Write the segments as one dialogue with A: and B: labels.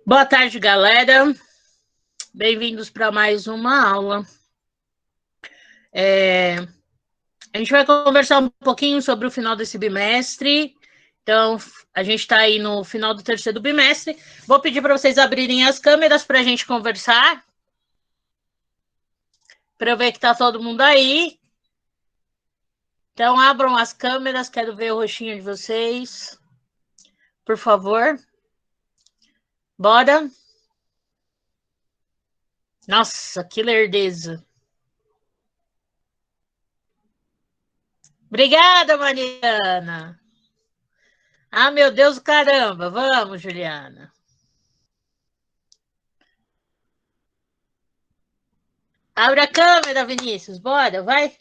A: Boa tarde, galera. Bem-vindos para mais uma aula. A gente vai conversar um pouquinho sobre o final desse bimestre. Então, a gente está aí no final do terceiro bimestre. Vou pedir para vocês abrirem as câmeras para a gente conversar. Para eu ver que está todo mundo aí. Então, abram as câmeras, quero ver o rostinho de vocês. Por favor. Bora. Nossa, que lerdeza. Obrigada, Mariana. Ah, meu Deus do caramba. Vamos, Juliana. Abre a câmera, Vinícius. Bora, vai.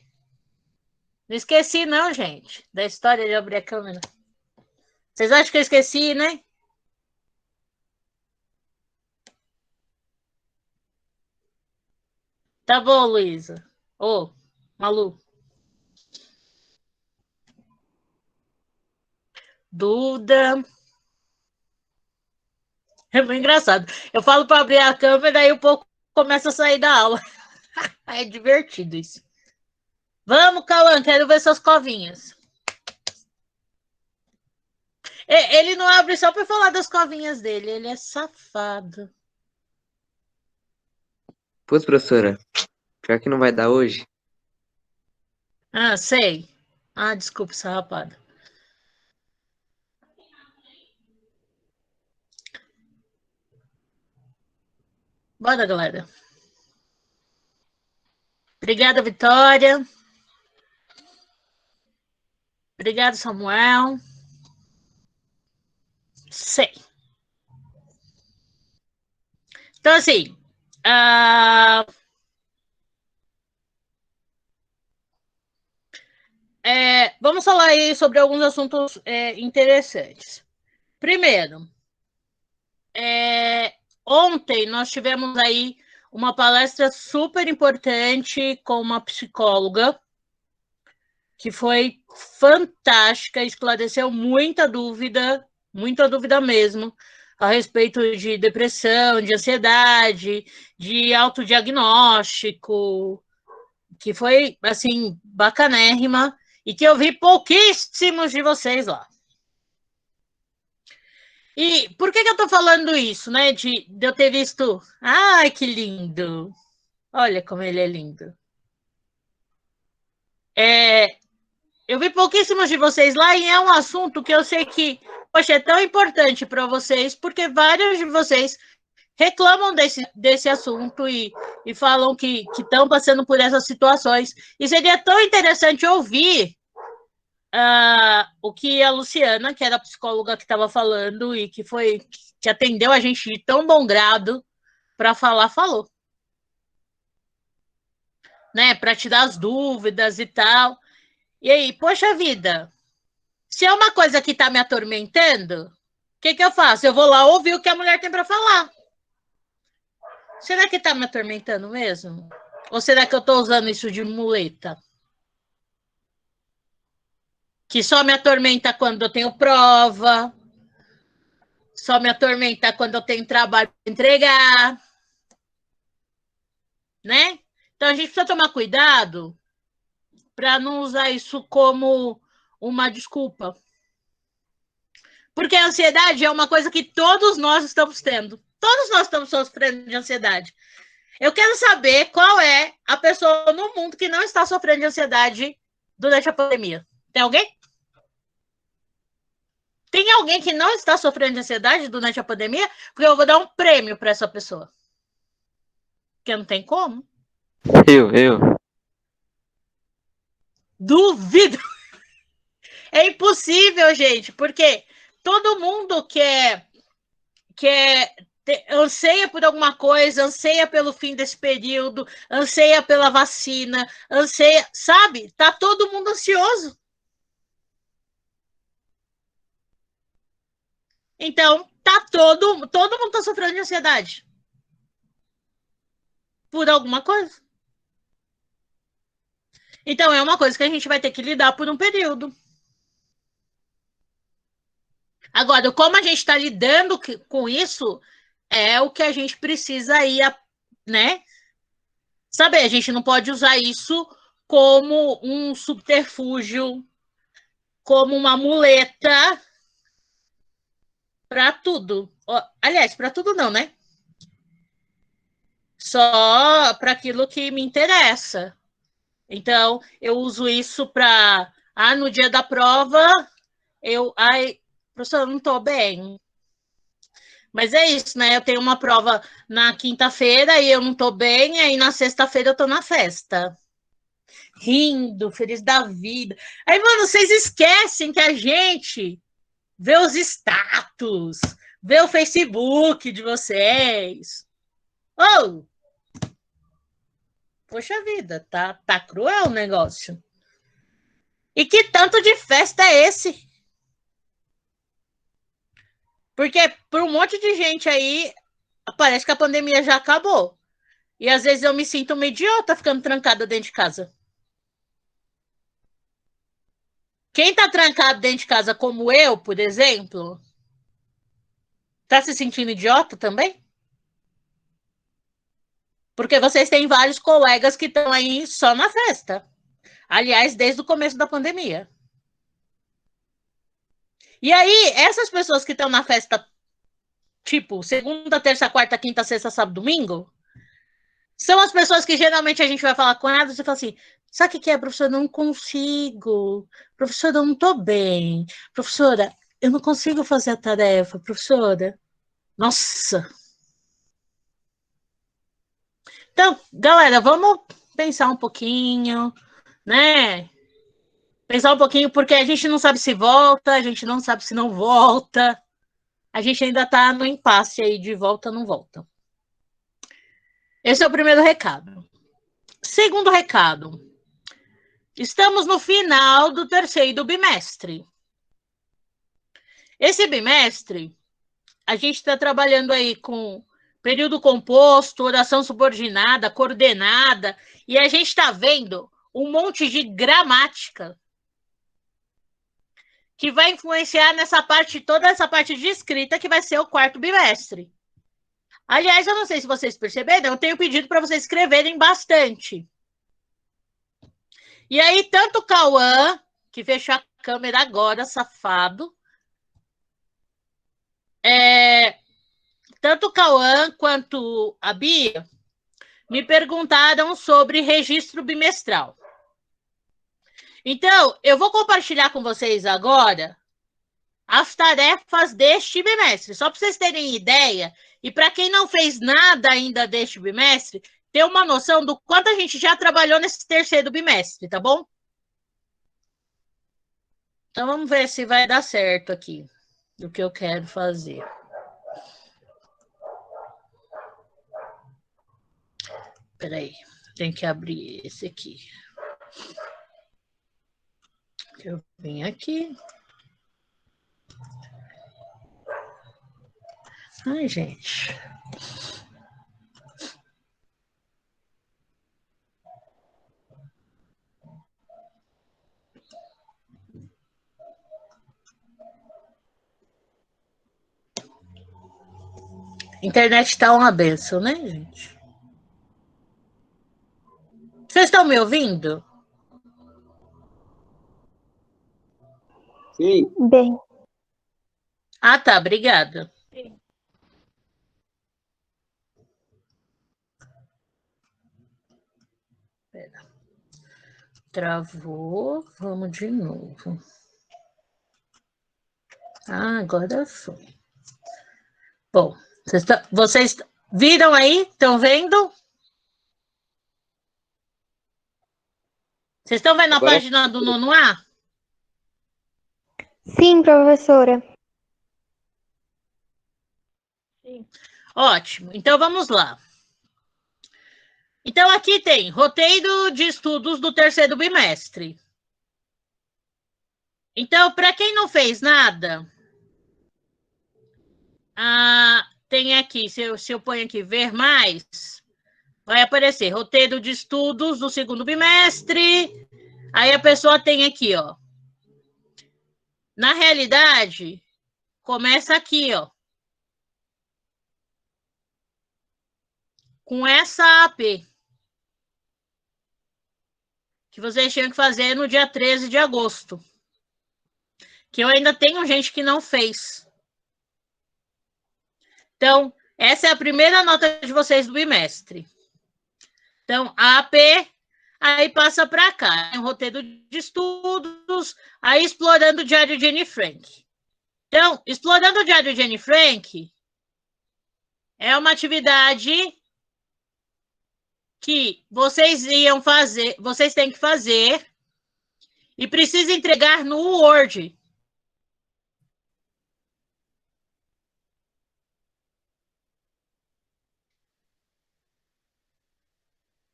A: Não esqueci, não, gente, da história de abrir a câmera. Vocês acham que eu esqueci, né? Tá bom, Luísa. Ô, Malu. Duda. É muito engraçado. Eu falo para abrir a câmera e o povo começa a sair da aula. É divertido isso. Vamos, Cauã, quero ver suas covinhas. Ele não abre só para falar das covinhas dele, ele é safado.
B: Putz, professora, pior que não vai dar hoje.
A: Ah, sei. Ah, desculpa, sarrapada. Bora, galera. Obrigada, Vitória. Obrigado, Samuel. Sei. Então, assim, vamos falar aí sobre alguns assuntos interessantes. Primeiro, ontem nós tivemos aí uma palestra super importante com uma psicóloga que foi fantástica, esclareceu muita dúvida mesmo, a respeito de depressão, de ansiedade, de autodiagnóstico, que foi, assim, bacanérrima, e que eu vi pouquíssimos de vocês lá. E por que eu tô falando isso, né? De eu ter visto. Ai, que lindo! Olha como ele é lindo. Eu vi pouquíssimos de vocês lá e é um assunto que eu sei que, poxa, é tão importante para vocês, porque vários de vocês reclamam desse assunto e falam que estão passando por essas situações. E seria tão interessante ouvir o que a Luciana, que era a psicóloga que estava falando e que atendeu a gente de tão bom grado para falar, falou. Né? Para tirar as dúvidas e tal. E aí, poxa vida, se é uma coisa que está me atormentando, o que eu faço? Eu vou lá ouvir o que a mulher tem para falar. Será que está me atormentando mesmo? Ou será que eu estou usando isso de muleta? Que só me atormenta quando eu tenho prova, só me atormenta quando eu tenho trabalho para entregar, né? Então a gente precisa tomar cuidado para não usar isso como uma desculpa. Porque a ansiedade é uma coisa que todos nós estamos tendo. Todos nós estamos sofrendo de ansiedade. Eu quero saber qual é a pessoa no mundo que não está sofrendo de ansiedade durante a pandemia. Tem alguém? Tem alguém que não está sofrendo de ansiedade durante a pandemia? Porque eu vou dar um prêmio para essa pessoa. Porque não tem como.
B: Eu.
A: Duvido. É impossível, gente, porque todo mundo quer anseia por alguma coisa, anseia pelo fim desse período, anseia pela vacina, anseia, sabe? Tá todo mundo ansioso. Então, todo mundo tá sofrendo de ansiedade por alguma coisa. Então, é uma coisa que a gente vai ter que lidar por um período. Agora, como a gente está lidando com isso, é o que a gente precisa ir, né? Saber, a gente não pode usar isso como um subterfúgio, como uma muleta para tudo. Aliás, para tudo não, né? Só para aquilo que me interessa. Então, eu uso isso para. No dia da prova, professor, eu não estou bem. Mas é isso, né? Eu tenho uma prova na quinta-feira e eu não estou bem, aí na sexta-feira eu estou na festa. Rindo, feliz da vida. Aí, mano, vocês esquecem que a gente vê os status, vê o Facebook de vocês. Oh, poxa vida, tá cruel o negócio. E que tanto de festa é esse? Porque por um monte de gente aí, parece que a pandemia já acabou. E às vezes eu me sinto uma idiota ficando trancada dentro de casa. Quem tá trancado dentro de casa, como eu, por exemplo, tá se sentindo idiota também? Porque vocês têm vários colegas que estão aí só na festa. Aliás, desde o começo da pandemia. E aí, essas pessoas que estão na festa, tipo, segunda, terça, quarta, quinta, sexta, sábado, domingo, são as pessoas que geralmente a gente vai falar com elas e fala assim: sabe o que é, professora? Não consigo. Professora, eu não tô bem. Professora, eu não consigo fazer a tarefa. Professora, nossa. Então, galera, vamos pensar um pouquinho, né? Pensar um pouquinho, porque a gente não sabe se volta, a gente não sabe se não volta. A gente ainda tá no impasse aí de volta ou não volta. Esse é o primeiro recado. Segundo recado. Estamos no final do terceiro bimestre. Esse bimestre, a gente está trabalhando aí com período composto, oração subordinada, coordenada, e a gente está vendo um monte de gramática que vai influenciar nessa parte, toda essa parte de escrita que vai ser o quarto bimestre. Aliás, eu não sei se vocês perceberam, eu tenho pedido para vocês escreverem bastante. E aí, tanto o Cauã, que fechou a câmera agora, safado, tanto o Cauã quanto a Bia me perguntaram sobre registro bimestral. Então, eu vou compartilhar com vocês agora as tarefas deste bimestre, só para vocês terem ideia, e para quem não fez nada ainda deste bimestre, ter uma noção do quanto a gente já trabalhou nesse terceiro bimestre, tá bom? Então, vamos ver se vai dar certo aqui, do que eu quero fazer. Peraí, tem que abrir esse aqui. Eu vim aqui. Ai, gente. Internet tá uma benção, né, gente? Vocês estão me ouvindo?
B: Sim.
C: Bem.
A: Ah, tá, obrigada. Pera. Travou, vamos de novo. Ah, agora foi. Bom, vocês viram aí? Estão vendo? Vocês estão vendo
B: Agora
A: a página do nono A?
C: Sim, professora.
A: Sim. Ótimo. Então vamos lá. Então aqui tem roteiro de estudos do terceiro bimestre. Então, para quem não fez nada, tem aqui, se eu ponho aqui ver mais, vai aparecer roteiro de estudos do segundo bimestre. Aí a pessoa tem aqui, ó. Na realidade, começa aqui, ó. com essa AP, que vocês tinham que fazer no dia 13 de agosto. Que eu ainda tenho gente que não fez. Então, essa é a primeira nota de vocês do bimestre. Então, a AP, aí passa para cá. Tem um roteiro de estudos, aí explorando o diário de Anne Frank. Então, explorando o diário de Anne Frank é uma atividade que vocês iam fazer, vocês têm que fazer e precisa entregar no Word.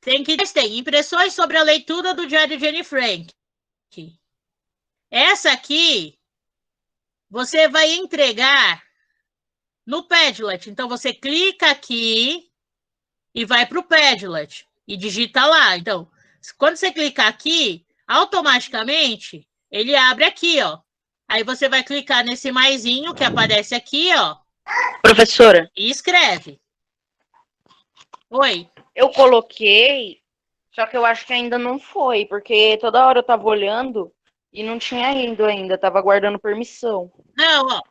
A: Tem impressões sobre a leitura do diário de Anne Frank. Essa aqui você vai entregar no Padlet. Então, você clica aqui e vai para o Padlet e digita lá. Então, quando você clicar aqui, automaticamente, ele abre aqui, ó. Aí você vai clicar nesse maisinho que aparece aqui, ó.
C: Professora.
A: E escreve. Oi.
C: Eu coloquei, só que eu acho que ainda não foi, porque toda hora eu tava olhando e não tinha ido ainda, tava aguardando permissão.
A: Não, ó.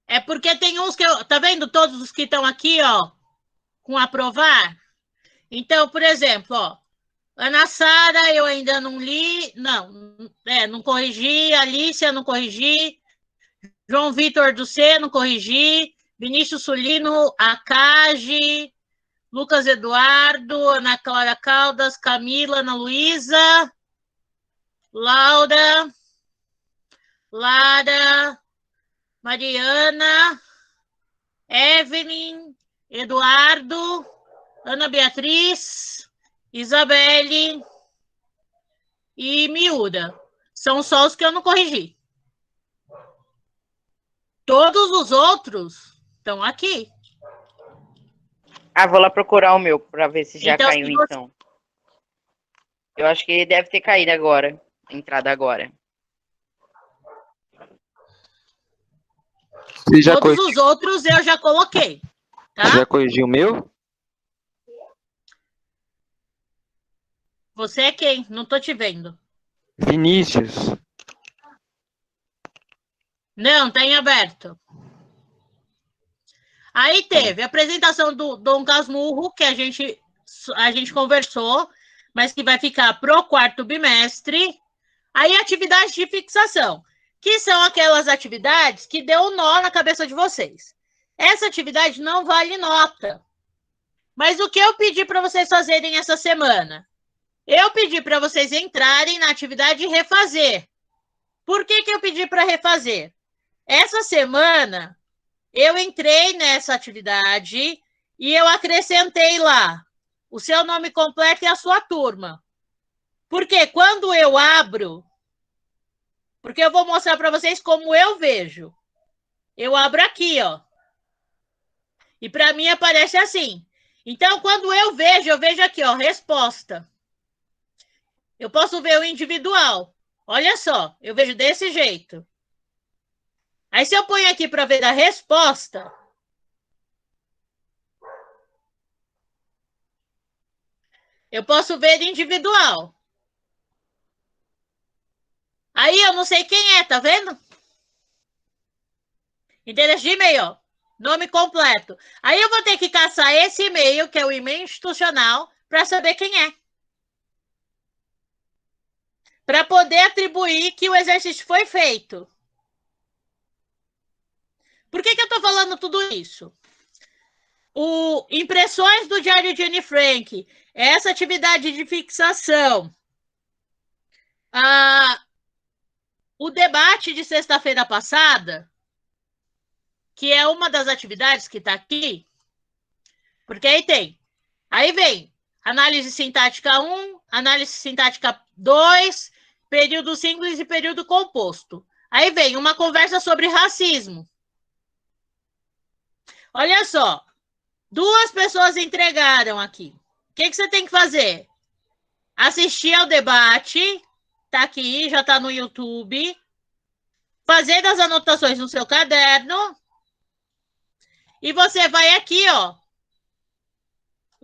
A: É porque tem uns que eu... Tá vendo todos os que estão aqui, ó, com aprovar? Então, por exemplo, ó, Ana Sara, eu ainda não li, não corrigi, Alicia, não corrigi, João Vitor do C, não corrigi, Vinícius Sulino, Acage, Lucas Eduardo, Ana Clara Caldas, Camila, Ana Luísa, Laura, Lara, Mariana, Evelyn, Eduardo, Ana Beatriz, Isabelle e Miúda. São só os que eu não corrigi. Todos os outros estão aqui.
C: Ah, vou lá procurar o meu para ver se já
A: Então,
C: caiu,
A: se você-
C: então. Eu acho que deve ter caído agora, entrada agora.
B: Você já,
A: Todos os outros eu já coloquei. Tá?
B: Você já corrigiu o meu?
A: Você é quem? Não tô te vendo.
B: Vinícius.
A: Não, tá em aberto. Aí teve a apresentação do Dom Casmurro, que a gente conversou, mas que vai ficar pro quarto bimestre. Aí atividades de fixação, que são aquelas atividades que deu um nó na cabeça de vocês. Essa atividade não vale nota. Mas o que eu pedi para vocês fazerem essa semana? Eu pedi para vocês entrarem na atividade refazer. Por que eu pedi para refazer? Essa semana, eu entrei nessa atividade e eu acrescentei lá o seu nome completo e a sua turma. Porque quando eu abro, porque eu vou mostrar para vocês como eu vejo. Eu abro aqui, ó. E para mim aparece assim. Então, quando eu vejo aqui, ó, resposta. Eu posso ver o individual. Olha só, eu vejo desse jeito. Aí, se eu ponho aqui para ver a resposta, eu posso ver individual. Aí, eu não sei quem é, tá vendo? Endereço de e-mail, ó. Nome completo. Aí, eu vou ter que caçar esse e-mail, que é o e-mail institucional, para saber quem é. Para poder atribuir que o exercício foi feito. Por que eu estou falando tudo isso? Impressões do Diário de Anne Frank, essa atividade de fixação, o debate de sexta-feira passada, que é uma das atividades que está aqui, porque aí vem análise sintática 1, análise sintática 2, período simples e período composto. Aí vem uma conversa sobre racismo. Olha só, 2 pessoas entregaram aqui. O que você tem que fazer? Assistir ao debate, tá aqui, já tá no YouTube. Fazer as anotações no seu caderno. E você vai aqui, ó,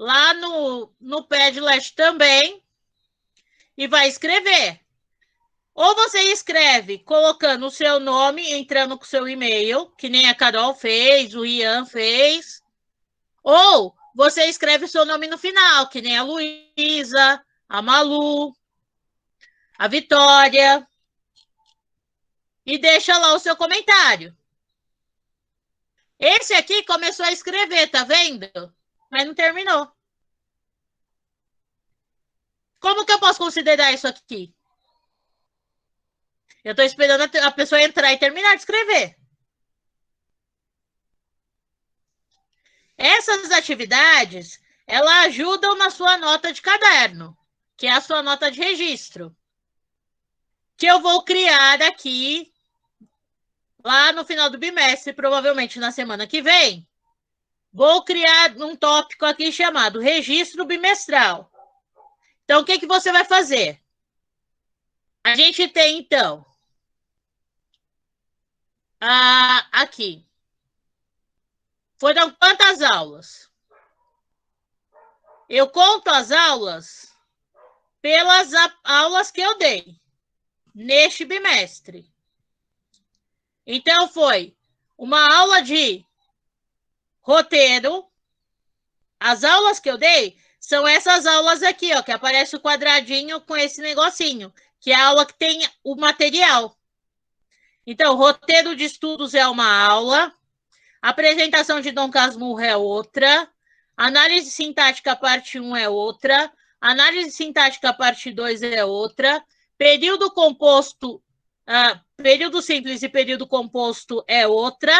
A: lá no Padlet também e vai escrever. Ou você escreve colocando o seu nome, entrando com o seu e-mail, que nem a Carol fez, o Ian fez. Ou você escreve o seu nome no final, que nem a Luísa, a Malu, a Vitória. E deixa lá o seu comentário. Esse aqui começou a escrever, tá vendo? Mas não terminou. Como que eu posso considerar isso aqui? Eu estou esperando a pessoa entrar e terminar de escrever. Essas atividades, elas ajudam na sua nota de caderno, que é a sua nota de registro, que eu vou criar aqui, lá no final do bimestre, provavelmente na semana que vem. Vou criar um tópico aqui chamado registro bimestral. Então, o que você vai fazer? A gente tem, então, aqui. Foram quantas aulas? Eu conto as aulas pelas aulas que eu dei neste bimestre. Então, foi uma aula de roteiro. As aulas que eu dei são essas aulas aqui, ó, que aparece o quadradinho com esse negocinho, que é a aula que tem o material. Então, roteiro de estudos é uma aula, apresentação de Dom Casmurro é outra, análise sintática parte 1 é outra, análise sintática parte 2 é outra, período composto, período simples e período composto é outra,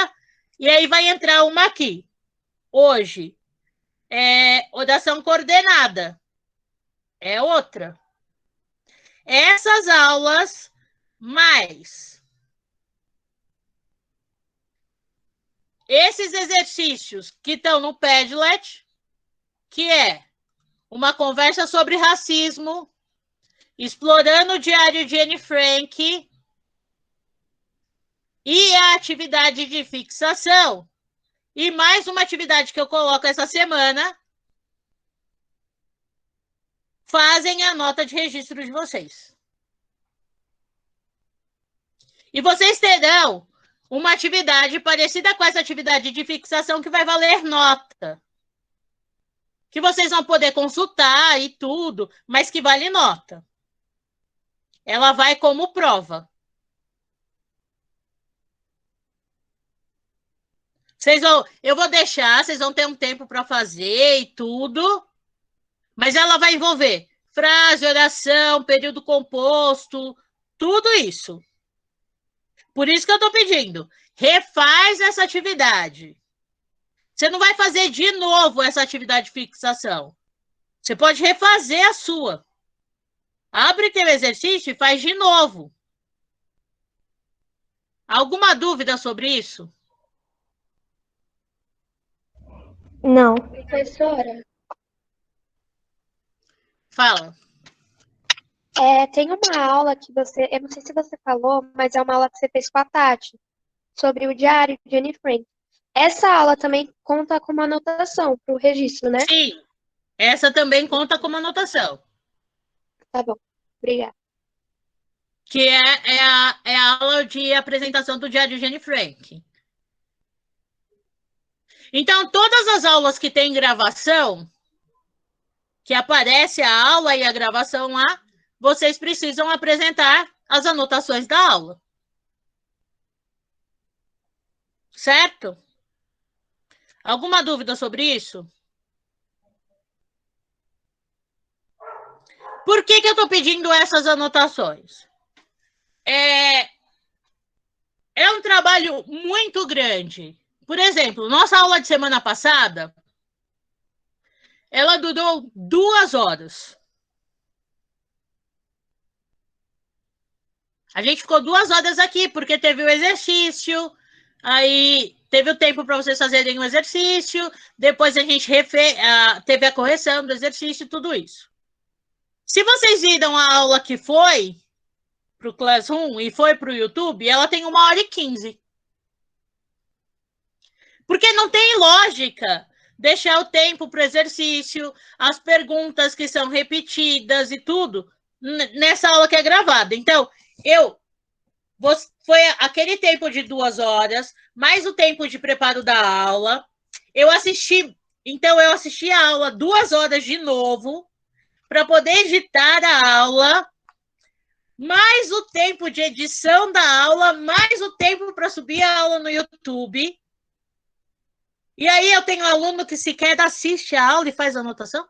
A: e aí vai entrar uma aqui. Hoje, oração coordenada é outra. Essas aulas, mais esses exercícios que estão no Padlet, que é uma conversa sobre racismo, explorando o diário de Anne Frank e a atividade de fixação. E mais uma atividade que eu coloco essa semana, fazem a nota de registro de vocês. E vocês terão uma atividade parecida com essa atividade de fixação que vai valer nota. Que vocês vão poder consultar e tudo, mas que vale nota. Ela vai como prova. Eu vou deixar, vocês vão ter um tempo para fazer e tudo, mas ela vai envolver frase, oração, período composto, tudo isso. Por isso que eu estou pedindo, refaz essa atividade. Você não vai fazer de novo essa atividade de fixação. Você pode refazer a sua. Abre teu exercício e faz de novo. Alguma dúvida sobre isso?
D: Não. Professora?
A: Fala.
D: Tem uma aula que eu não sei se você falou, mas é uma aula que você fez com a Tati, sobre o diário de Anne Frank. Essa aula também conta como anotação para o registro, né?
A: Sim, essa também conta como anotação.
D: Tá bom, obrigada.
A: Que é a aula de apresentação do diário de Anne Frank. Então, todas as aulas que tem gravação, que aparece a aula e a gravação lá, vocês precisam apresentar as anotações da aula. Certo? Alguma dúvida sobre isso? Por que eu estou pedindo essas anotações? É um trabalho muito grande. Por exemplo, nossa aula de semana passada, ela durou 2 horas. A gente ficou 2 horas aqui, porque teve o exercício, aí teve o tempo para vocês fazerem o exercício, depois a gente teve a correção do exercício, tudo isso. Se vocês viram a aula que foi para o Classroom e foi para o YouTube, ela tem 1h15. Porque não tem lógica deixar o tempo para o exercício, as perguntas que são repetidas e tudo, nessa aula que é gravada. Então, foi aquele tempo de 2 horas, mais o tempo de preparo da aula. Eu assisti a aula 2 horas de novo, para poder editar a aula, mais o tempo de edição da aula, mais o tempo para subir a aula no YouTube. E aí eu tenho aluno que sequer assiste a aula e faz anotação.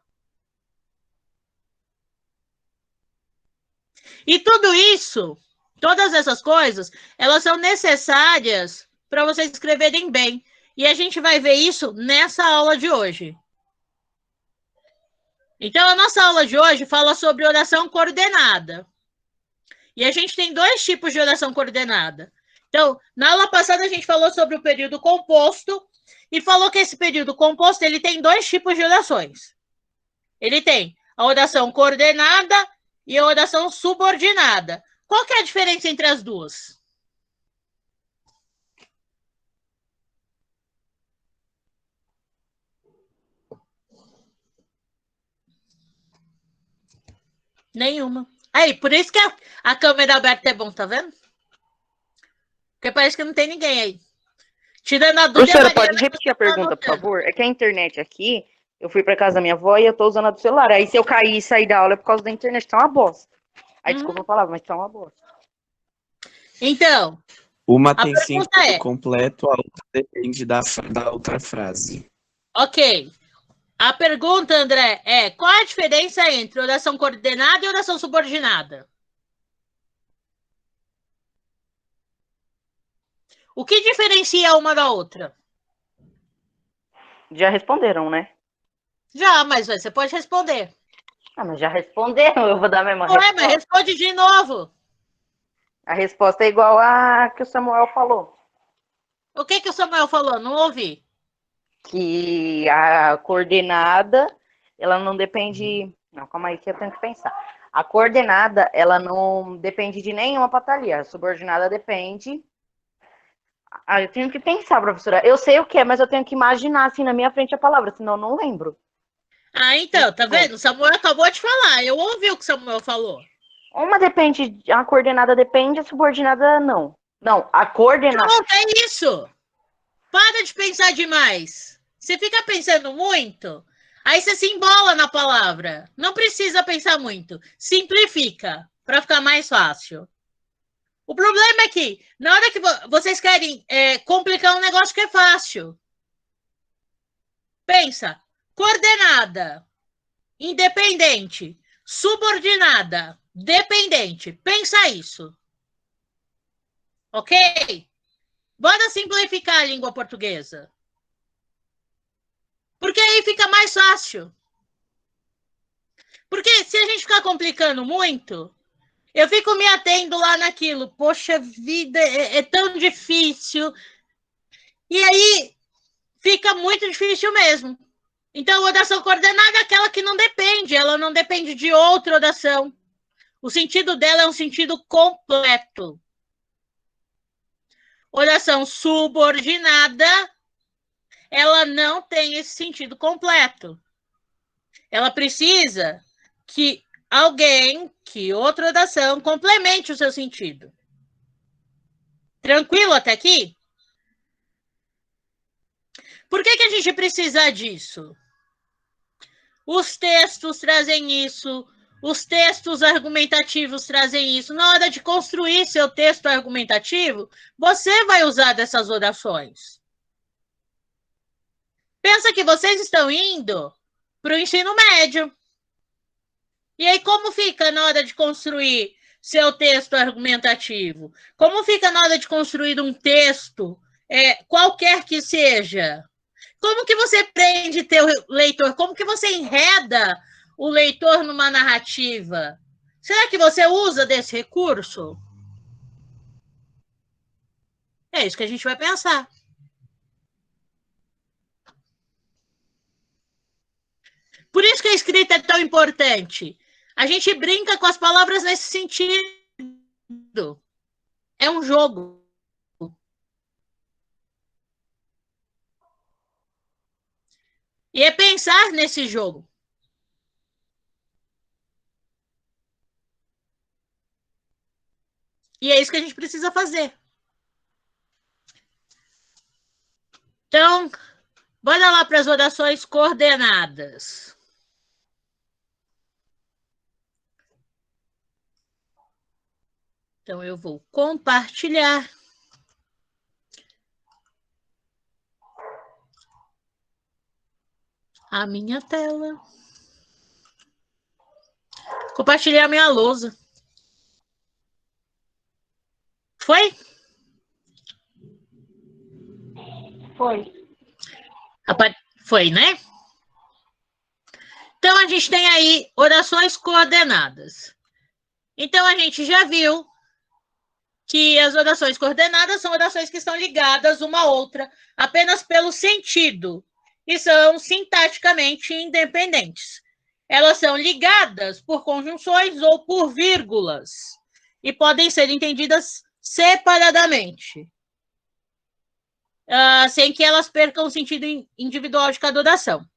A: E tudo isso, todas essas coisas, elas são necessárias para vocês escreverem bem. E a gente vai ver isso nessa aula de hoje. Então, a nossa aula de hoje fala sobre oração coordenada. E a gente tem 2 tipos de oração coordenada. Então, na aula passada, a gente falou sobre o período composto e falou que esse período composto ele tem 2 tipos de orações. Ele tem a oração coordenada e a oração subordinada. Qual que é a diferença entre as duas? Nenhuma. Aí, por isso que a câmera aberta é bom, tá vendo? Porque parece que não tem ninguém aí. Tirando a dúvida.
C: Professora, pode repetir a pergunta, por favor? É que a internet aqui, eu fui para casa da minha avó e eu tô usando a do celular. Aí se eu cair e sair da aula é por causa da internet, tá uma bosta. Aí desculpa a palavra, mas tá uma bosta.
A: Então,
E: uma tem sentido completo, a outra depende da outra frase.
A: Ok. A pergunta, André, é qual a diferença entre oração coordenada e oração subordinada? O que diferencia uma da outra?
C: Já responderam, né?
A: Já, mas você pode responder.
C: Ah, mas já responderam, eu vou dar a mesma resposta.
A: Mas responde de novo.
C: A resposta é igual a que o Samuel falou.
A: O que o Samuel falou? Não ouvi.
C: Que a coordenada, ela não depende... Não, calma aí que eu tenho que pensar. A coordenada, ela não depende de nenhuma patalia. A subordinada depende... Ah, eu tenho que pensar, professora. Eu sei o que é, mas eu tenho que imaginar assim na minha frente a palavra, senão eu não lembro.
A: Ah, então, tá vendo? O Samuel acabou de falar. Eu ouvi o que o Samuel falou.
C: Uma depende, a coordenada depende, a subordinada não. Não, a coordenada...
A: Pronto, é isso. Para de pensar demais. Você fica pensando muito, aí você se embola na palavra. Não precisa pensar muito. Simplifica, para ficar mais fácil. O problema é que, na hora que vocês querem complicar um negócio que é fácil. Pensa, coordenada, independente, subordinada, dependente. Pensa isso. Ok? Bora simplificar a língua portuguesa. Porque aí fica mais fácil. Porque se a gente ficar complicando muito, eu fico me atendo lá naquilo. Poxa vida, é tão difícil. E aí fica muito difícil mesmo. Então, a oração coordenada é aquela que não depende. Ela não depende de outra oração. O sentido dela é um sentido completo. Oração subordinada, ela não tem esse sentido completo. Ela precisa que alguém, que outra oração, complemente o seu sentido. Tranquilo até aqui? Por que a gente precisa disso? Os textos trazem isso, os textos argumentativos trazem isso. Na hora de construir seu texto argumentativo, você vai usar dessas orações. Pensa que vocês estão indo para o ensino médio. E aí, como fica na hora de construir seu texto argumentativo? Como fica na hora de construir um texto, qualquer que seja? Como que você prende teu leitor? Como que você enreda o leitor numa narrativa? Será que você usa desse recurso? É isso que a gente vai pensar. Por isso que a escrita é tão importante. A gente brinca com as palavras nesse sentido. É um jogo. E é pensar nesse jogo. E é isso que a gente precisa fazer. Então, bora lá para as orações coordenadas. Então, eu vou compartilhar a minha tela. Compartilhar a minha lousa. Foi?
C: Foi.
A: Foi, né? Então, a gente tem aí orações coordenadas. Então, a gente já viu que as orações coordenadas são orações que estão ligadas uma à outra apenas pelo sentido e são sintaticamente independentes. Elas são ligadas por conjunções ou por vírgulas e podem ser entendidas separadamente, sem que elas percam o sentido individual de cada oração.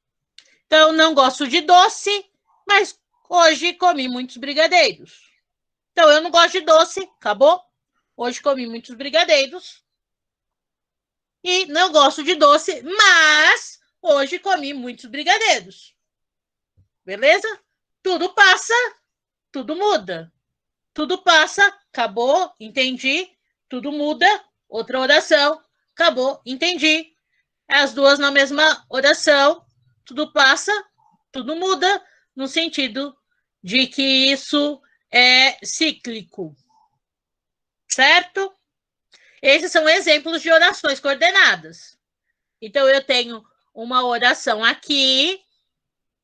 A: Então, não gosto de doce, mas hoje comi muitos brigadeiros. Então, eu não gosto de doce, acabou? Hoje comi muitos brigadeiros. E não gosto de doce, mas hoje comi muitos brigadeiros. Beleza? Tudo passa, tudo muda. Tudo passa, acabou, entendi. Tudo muda, outra oração, acabou, entendi. As duas na mesma oração, tudo passa, tudo muda, no sentido de que isso é cíclico. Certo? Esses são exemplos de orações coordenadas. Então, eu tenho uma oração aqui,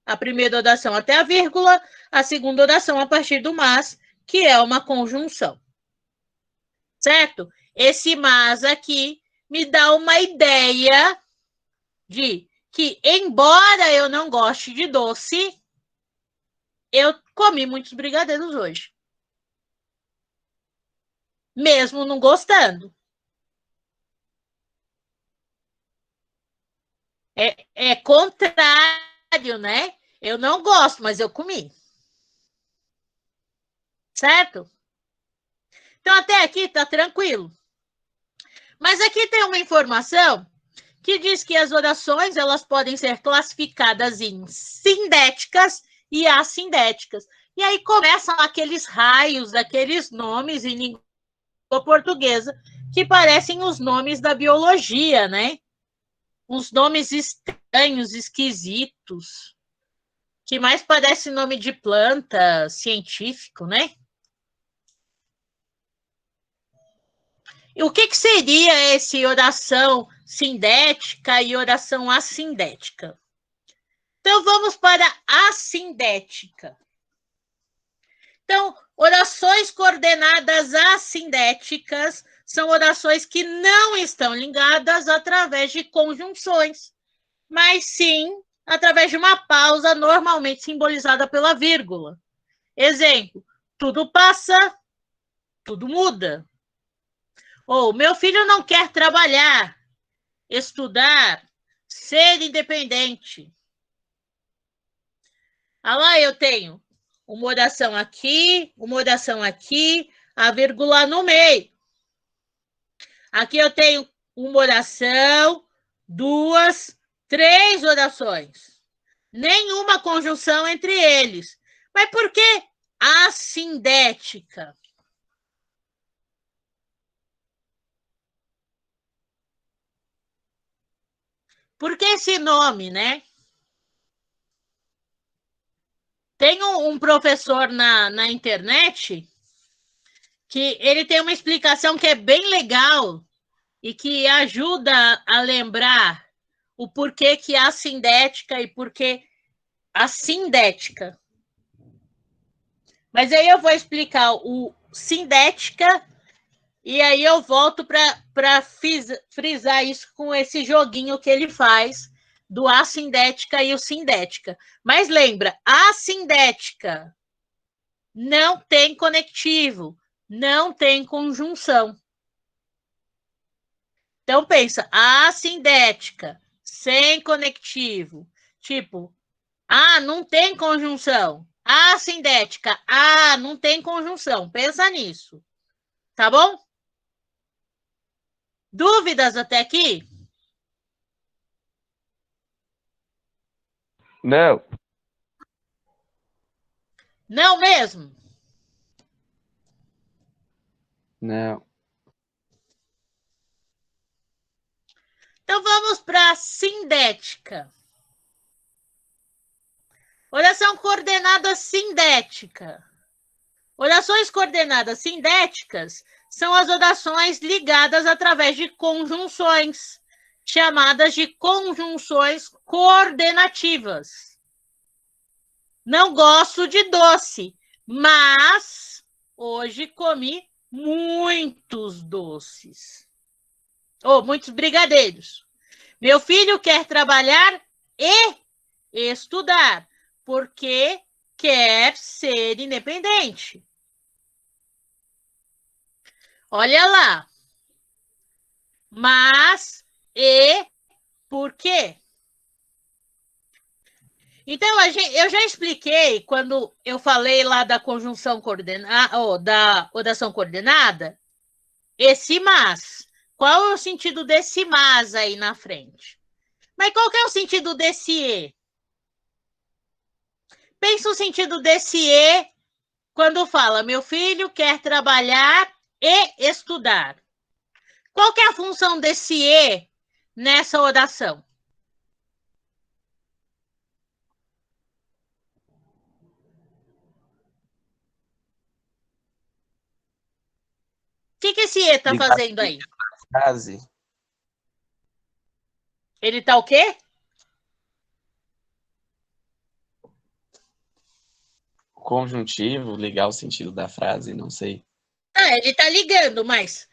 A: a primeira oração até a vírgula, a segunda oração a partir do mas, que é uma conjunção. Certo? Esse mas aqui me dá uma ideia de que, embora eu não goste de doce, eu comi muitos brigadeiros hoje. Mesmo não gostando. É contrário, né? Eu não gosto, mas eu comi. Certo? Então, até aqui tá tranquilo. Mas aqui tem uma informação que diz que as orações elas podem ser classificadas em sindéticas e assindéticas. E aí começam aqueles raios, aqueles nomes em língua portuguesa que parecem os nomes da biologia, né? Uns nomes estranhos, esquisitos, que mais parece nome de planta científico, né? E o que seria esse oração sindética e oração assindética? Então, vamos para a assindética. Então, orações coordenadas assindéticas são orações que não estão ligadas através de conjunções, mas sim através de uma pausa normalmente simbolizada pela vírgula. Exemplo, tudo passa, tudo muda. Ou, meu filho não quer trabalhar, estudar, ser independente. Ah lá, eu tenho uma oração aqui, a vírgula no meio. Aqui eu tenho uma oração, duas, três orações. Nenhuma conjunção entre eles. Mas por que assindética? Por que esse nome, né? Tem um professor na internet que ele tem uma explicação que é bem legal e que ajuda a lembrar o porquê que a sindética e porquê a sindética. Mas aí eu vou explicar o sindética e aí eu volto para frisar isso com esse joguinho que ele faz do assindética e o sindética. Mas lembra, a sindética não tem conectivo, não tem conjunção. Então, pensa, a assindética, sem conectivo, Tipo, não tem conjunção. Sindética. Não tem conjunção. Pensa nisso. Tá bom? Dúvidas até aqui?
E: Não.
A: Não mesmo?
E: Não.
A: Então vamos para a sindética. Oração coordenada sindética. Orações coordenadas sindéticas são as orações ligadas através de conjunções, chamadas de conjunções coordenativas. Não gosto de doce, mas hoje comi muitos doces. Muitos brigadeiros. Meu filho quer trabalhar e estudar, porque quer ser independente. Olha lá. Mas e por quê? Então, eu já expliquei, quando eu falei lá da conjunção coordenada, da oração coordenada, esse mas. Qual é o sentido desse mas aí na frente? Mas qual que é o sentido desse e? Pensa o sentido desse e quando fala, meu filho quer trabalhar e estudar. Qual que é a função desse e nessa oração? O que esse e está fazendo aí?
E: Frase.
A: Ele está o quê?
E: Conjuntivo, ligar o sentido da frase, não sei.
A: Ele está ligando, mas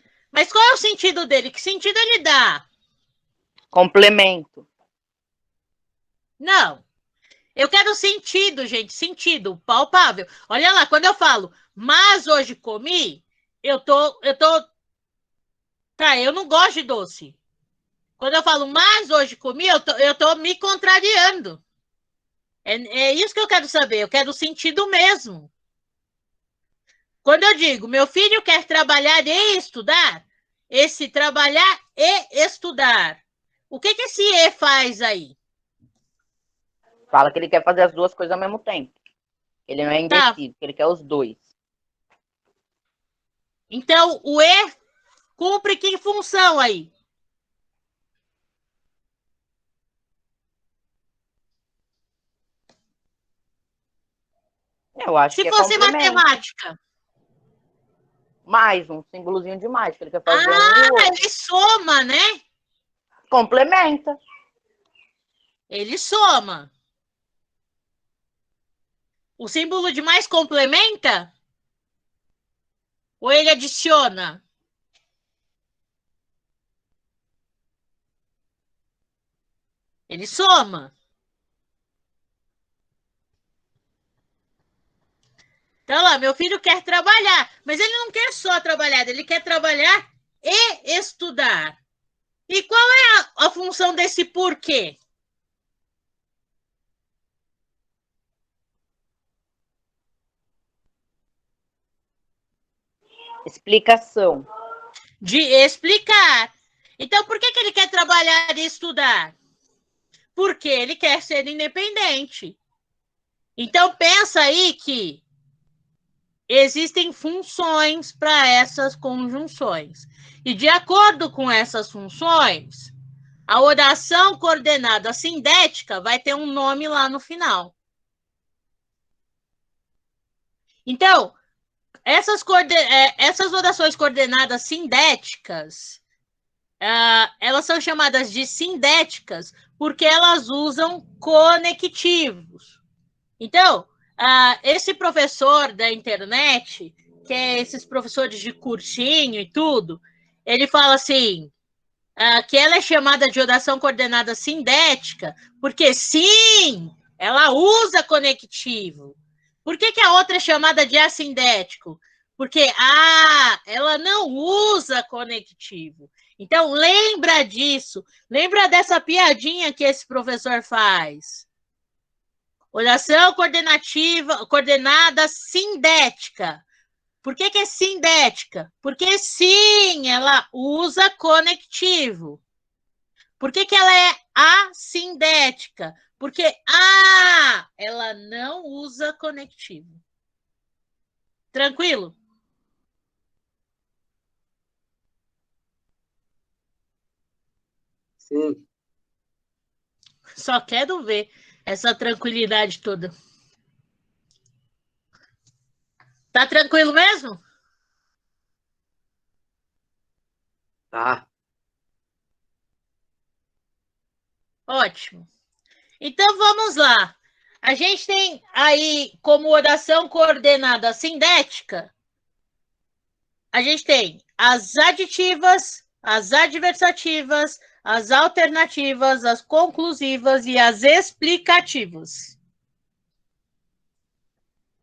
A: qual é o sentido dele? Que sentido ele dá?
C: Complemento.
A: Não. Eu quero sentido, gente, sentido, palpável. Olha lá, quando eu falo, mas hoje comi, eu não gosto de doce. Quando eu falo, mas hoje comi, eu tô me contrariando. É isso que eu quero saber, eu quero sentido mesmo. Quando eu digo, meu filho quer trabalhar e estudar, esse trabalhar e estudar, o que esse e faz aí?
C: Fala que ele quer fazer as duas coisas ao mesmo tempo. Ele não é indeciso, ele quer os dois.
A: Então, o e cumpre que função aí?
C: Eu acho que
A: Se fosse matemática.
C: Mais um símbolozinho de mais, que ele quer fazer um e outro.
A: Ele soma, né?
C: Complementa.
A: Ele soma. O símbolo de mais complementa? Ou ele adiciona? Ele soma. Então, lá, meu filho quer trabalhar, mas ele não quer só trabalhar, ele quer trabalhar e estudar. E qual é a função desse porquê?
C: Explicação.
A: De explicar. Então, por que ele quer trabalhar e estudar? Porque ele quer ser independente. Então, pensa aí que existem funções para essas conjunções. E, de acordo com essas funções, a oração coordenada sindética vai ter um nome lá no final. Então, essas orações coordenadas sindéticas, elas são chamadas de sindéticas porque elas usam conectivos. Então, esse professor da internet, que é esses professores de cursinho e tudo, ele fala assim, que ela é chamada de oração coordenada sindética porque, sim, ela usa conectivo. Por que a outra é chamada de assindético? Porque, ela não usa conectivo. Então, lembra disso. Lembra dessa piadinha que esse professor faz. Oração coordenada sindética. Por que é sindética? Porque sim, ela usa conectivo. Por que ela é assindética? Porque ela não usa conectivo. Tranquilo?
B: Sim.
A: Só quero ver essa tranquilidade toda. Tá tranquilo mesmo?
B: Tá.
A: Ótimo. Então, vamos lá. A gente tem aí, como oração coordenada sindética, a gente tem as aditivas, as adversativas, as alternativas, as conclusivas e as explicativas.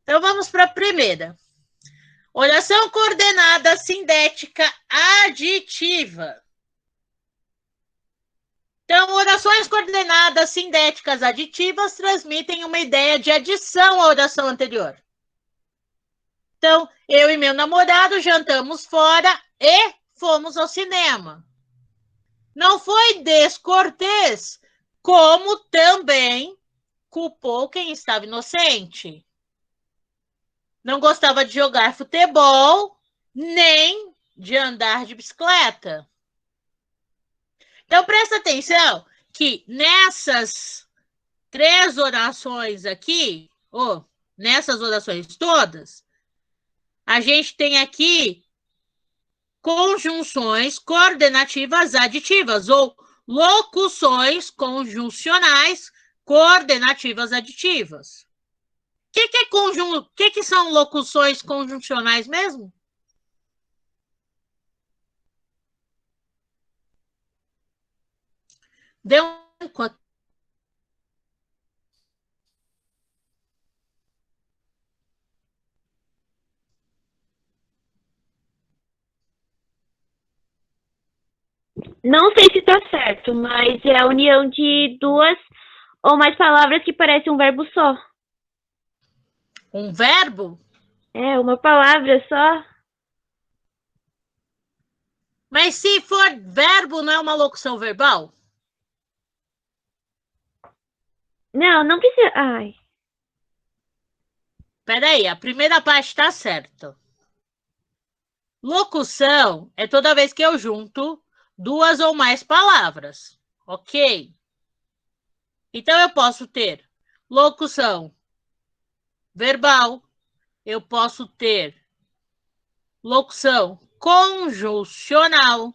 A: Então, vamos para a primeira. Oração coordenada sindética aditiva. Então, orações coordenadas sindéticas aditivas transmitem uma ideia de adição à oração anterior. Então, eu e meu namorado jantamos fora e fomos ao cinema. Não foi descortês, como também culpou quem estava inocente. Não gostava de jogar futebol, nem de andar de bicicleta. Então, presta atenção que nessas 3 orações aqui, nessas orações todas, a gente tem aqui conjunções coordenativas aditivas ou locuções conjuncionais coordenativas aditivas. O que são locuções conjuncionais mesmo? Deu um...
F: Não sei se está certo, mas é a união de 2 ou mais palavras que parecem um verbo só.
A: Um verbo?
F: É, uma palavra só.
A: Mas se for verbo, não é uma locução verbal?
F: Não precisa. Ai.
A: Peraí, a primeira parte está certa. Locução é toda vez que eu junto 2 ou mais palavras, ok? Então, eu posso ter locução verbal, eu posso ter locução conjuncional,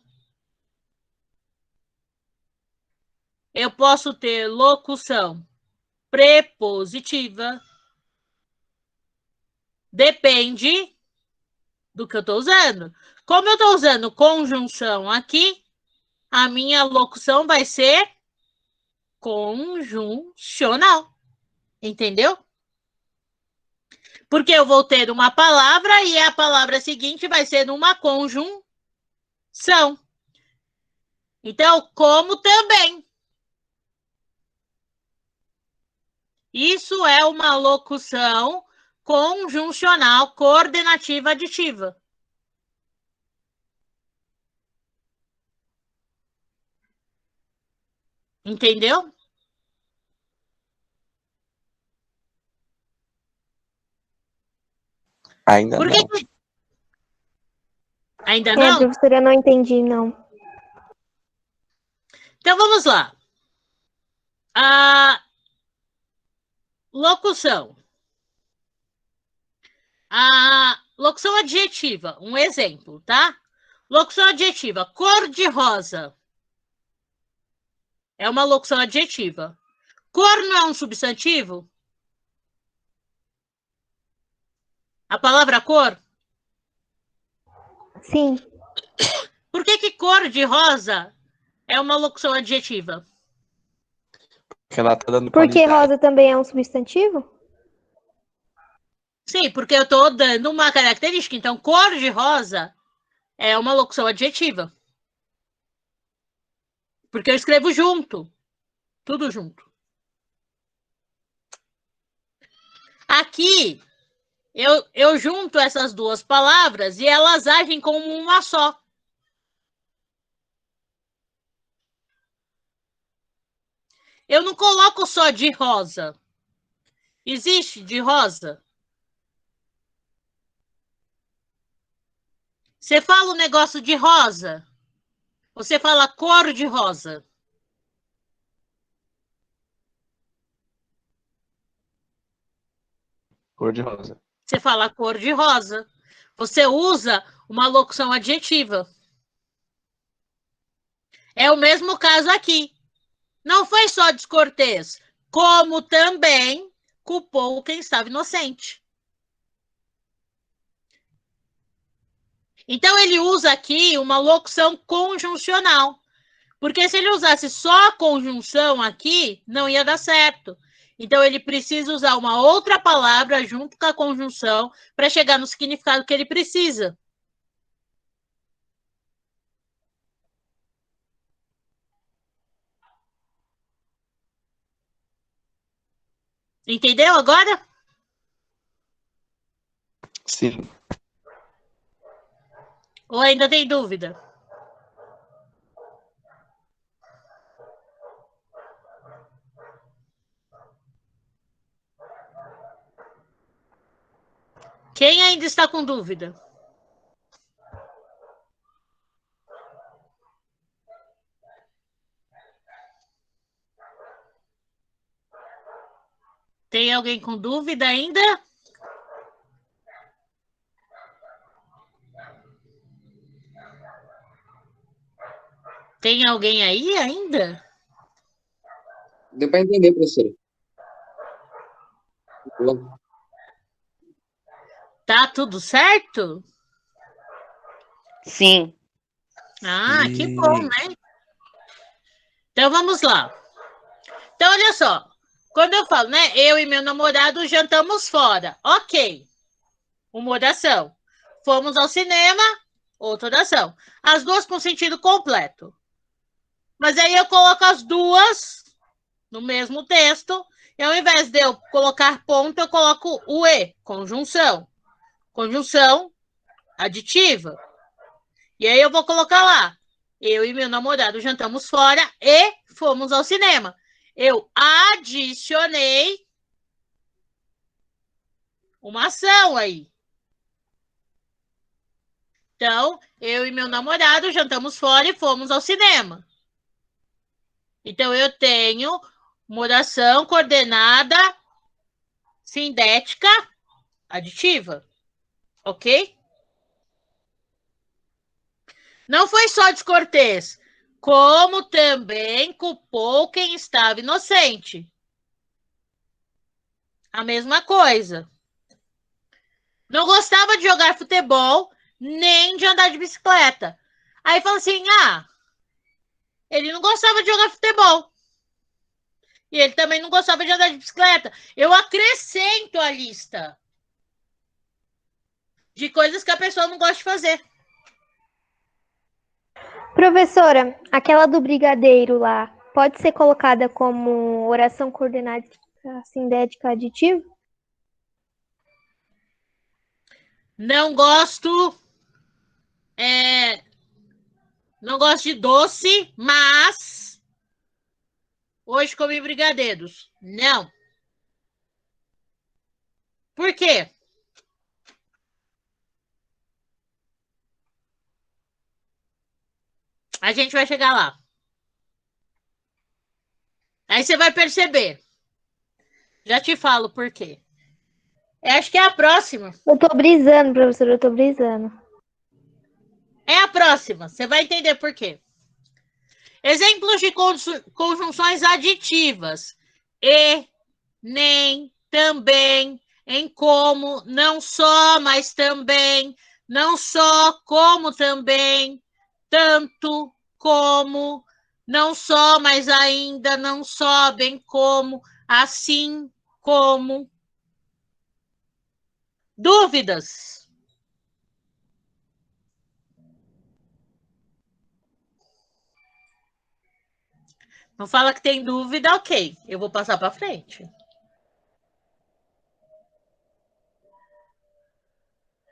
A: eu posso ter locução prepositiva, depende do que eu estou usando. Como eu estou usando conjunção aqui, a minha locução vai ser conjuncional. Entendeu? Porque eu vou ter uma palavra e a palavra seguinte vai ser uma conjunção. Então, como também. Isso é uma locução conjuncional coordenativa aditiva. Entendeu?
E: Ainda
A: Por
E: não.
A: que... Ainda não?
F: Professora, eu não entendi, não.
A: Então, vamos lá. A locução. A locução adjetiva, um exemplo, tá? Locução adjetiva, cor de rosa. É uma locução adjetiva. Cor não é um substantivo? A palavra cor?
F: Sim.
A: Por que cor de rosa é uma locução adjetiva?
E: Porque ela tá dando
F: Porque
E: qualidade.
F: rosa também é um substantivo?
A: Sim, porque eu estou dando uma característica. Então, cor de rosa é uma locução adjetiva. Porque eu escrevo junto. Tudo junto. Aqui, eu junto essas duas palavras e elas agem como uma só. Eu não coloco só de rosa. Existe de rosa? Você fala o negócio de rosa? Você fala cor de rosa?
E: Cor de rosa.
A: Você fala cor de rosa. Você usa uma locução adjetiva. É o mesmo caso aqui. Não foi só descortês, como também culpou quem estava inocente. Então, ele usa aqui uma locução conjuncional. Porque se ele usasse só a conjunção aqui, não ia dar certo. Então, ele precisa usar uma outra palavra junto com a conjunção para chegar no significado que ele precisa. Entendeu agora?
E: Sim.
A: Ou ainda tem dúvida? Quem ainda está com dúvida? Tem alguém com dúvida ainda? Tem alguém aí ainda?
B: Deu para entender, professora.
A: Tá tudo certo?
C: Sim.
A: Ah, que bom, né? Então, vamos lá. Então, olha só. Quando eu falo, né? Eu e meu namorado jantamos fora. Ok. Uma oração. Fomos ao cinema. Outra oração. As duas com sentido completo. Mas aí eu coloco as duas no mesmo texto. E ao invés de eu colocar ponto, eu coloco o E. Conjunção. Conjunção aditiva. E aí eu vou colocar lá. Eu e meu namorado jantamos fora e fomos ao cinema. Eu adicionei uma ação aí. Então, eu e meu namorado jantamos fora e fomos ao cinema. Então, eu tenho uma oração coordenada sindética aditiva. Ok? Não foi só descortês, como também culpou quem estava inocente. A mesma coisa. Não gostava de jogar futebol, nem de andar de bicicleta. Aí fala assim, ele não gostava de jogar futebol. E ele também não gostava de andar de bicicleta. Eu acrescento a lista de coisas que a pessoa não gosta de fazer.
G: Professora, aquela do brigadeiro lá, pode ser colocada como oração coordenada sindética aditiva?
A: Não gosto... não gosto de doce, mas... hoje comi brigadeiros. Não. Por quê? A gente vai chegar lá. Aí você vai perceber. Já te falo por quê. Acho que é a próxima.
G: Eu tô brisando, professora, eu tô brisando.
A: É a próxima. Você vai entender por quê. Exemplos de conjunções aditivas. E, nem, também, em como, não só, mas também, não só, como também, tanto, como, não só, mas ainda, não só, bem como, assim, como. Dúvidas? Não fala que tem dúvida, ok. Eu vou passar para frente.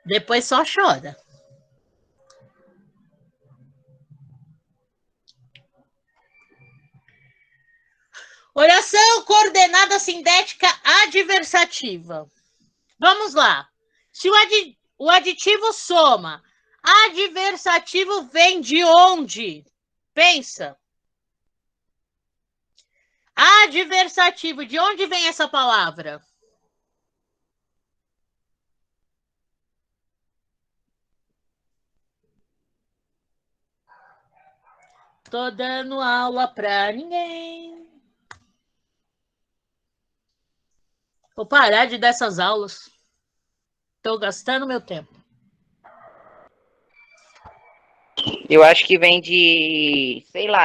A: Depois só chora. Oração coordenada sintética adversativa. Vamos lá. Se o aditivo soma, adversativo vem de onde? Pensa. Adversativo, de onde vem essa palavra? Tô dando aula pra ninguém. Vou parar de dar essas aulas. Tô gastando meu tempo.
C: Eu acho que vem de, sei lá,